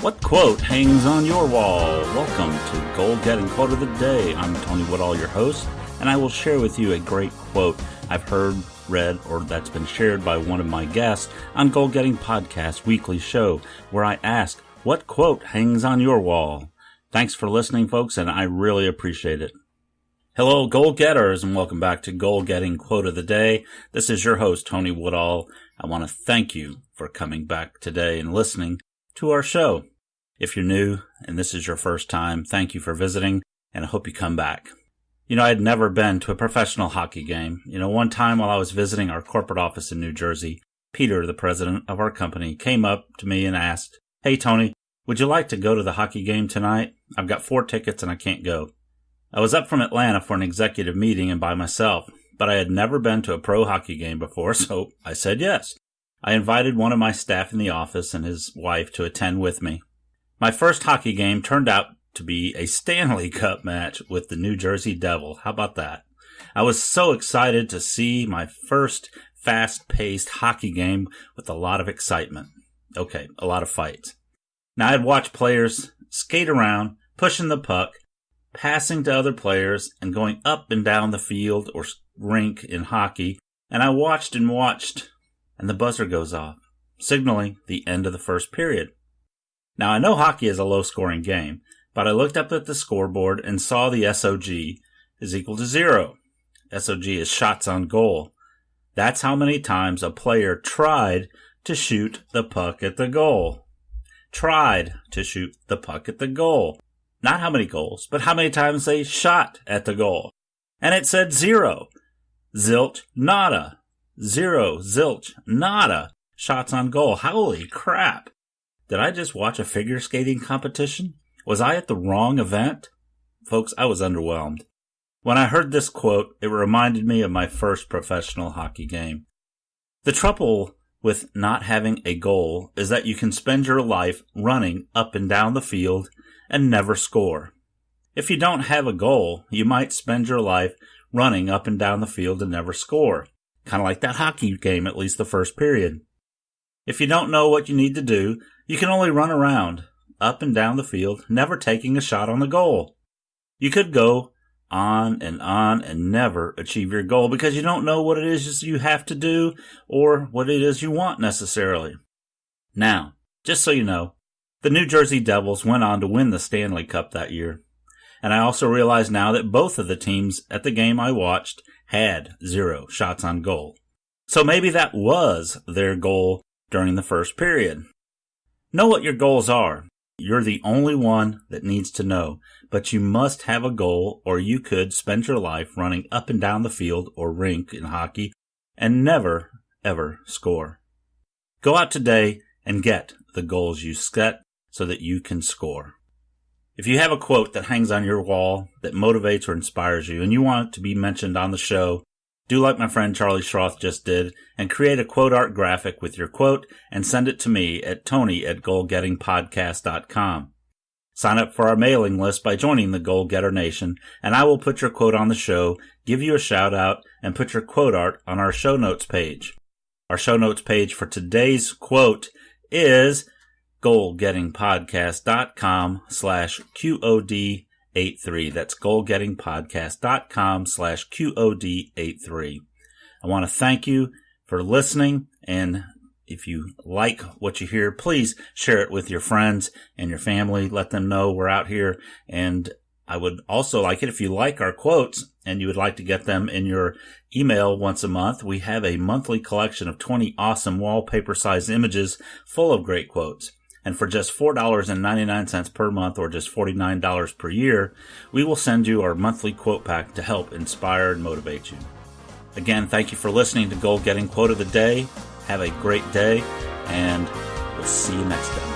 What quote hangs on your wall? Welcome to Goal Getting Quote of the Day. I'm Tony Woodall, your host, and I will share with you a great quote I've heard, read, or that's been shared by one of my guests on Goal Getting Podcast weekly show, where I ask, what quote hangs on your wall? Thanks for listening, folks, and I really appreciate it. Hello, goal getters, and welcome back to Goal Getting Quote of the Day. This is your host, Tony Woodall. I want to thank you for coming back today and listening to our show. If you're new and this is your first time, thank you for visiting, and I hope you come back. I had never been to a professional hockey game. One time while I was visiting our corporate office in New Jersey, Peter, the president of our company, came up to me and asked, "Hey, Tony, would you like to go to the hockey game tonight? I've got 4 tickets and I can't go." I was up from Atlanta for an executive meeting and by myself, but I had never been to a pro hockey game before, so I said yes. I invited one of my staff in the office and his wife to attend with me. My first hockey game turned out to be a Stanley Cup match with the New Jersey Devil. How about that? I was so excited to see my first fast-paced hockey game with a lot of excitement. Okay, a lot of fights. Now, I'd watched players skate around, pushing the puck, passing to other players, and going up and down the field or rink in hockey, and I watched, and the buzzer goes off, signaling the end of the first period. Now, I know hockey is a low-scoring game, but I looked up at the scoreboard and saw the SOG is equal to 0. SOG is shots on goal. That's how many times a player tried to shoot the puck at the goal. Tried to shoot the puck at the goal. Not how many goals, but how many times they shot at the goal. And it said 0. Zilch, nada. 0, zilch, nada. Shots on goal. Holy crap. Did I just watch a figure skating competition? Was I at the wrong event? Folks, I was underwhelmed. When I heard this quote, it reminded me of my first professional hockey game. The trouble with not having a goal is that you can spend your life running up and down the field and never score. If you don't have a goal, you might spend your life running up and down the field and never score. Kind of like that hockey game, at least the first period. If you don't know what you need to do, you can only run around, up and down the field, never taking a shot on the goal. You could go on and never achieve your goal because you don't know what it is you have to do or what it is you want necessarily. Now, just so you know, the New Jersey Devils went on to win the Stanley Cup that year. And I also realize now that both of the teams at the game I watched had 0 shots on goal. So maybe that was their goal during the first period. Know what your goals are. You're the only one that needs to know, but you must have a goal or you could spend your life running up and down the field or rink in hockey and never, ever score. Go out today and get the goals you set so that you can score. If you have a quote that hangs on your wall that motivates or inspires you and you want it to be mentioned on the show, do like my friend Charlie Schroth just did and create a quote art graphic with your quote and send it to me at tony@goalgettingpodcast.com. Sign up for our mailing list by joining the Goal Getter Nation, and I will put your quote on the show, give you a shout out, and put your quote art on our show notes page. Our show notes page for today's quote is goalgettingpodcast.com/QOD-083. That's goalgettingpodcast.com/QOD-083. I want to thank you for listening, and if you like what you hear, please share it with your friends and your family. Let them know we're out here, and I would also like it if you like our quotes and you would like to get them in your email once a month. We have a monthly collection of 20 awesome wallpaper-sized images full of great quotes. And for just $4.99 per month or just $49 per year, we will send you our monthly quote pack to help inspire and motivate you. Again, thank you for listening to Goal Getting Quote of the Day. Have a great day, and we'll see you next time.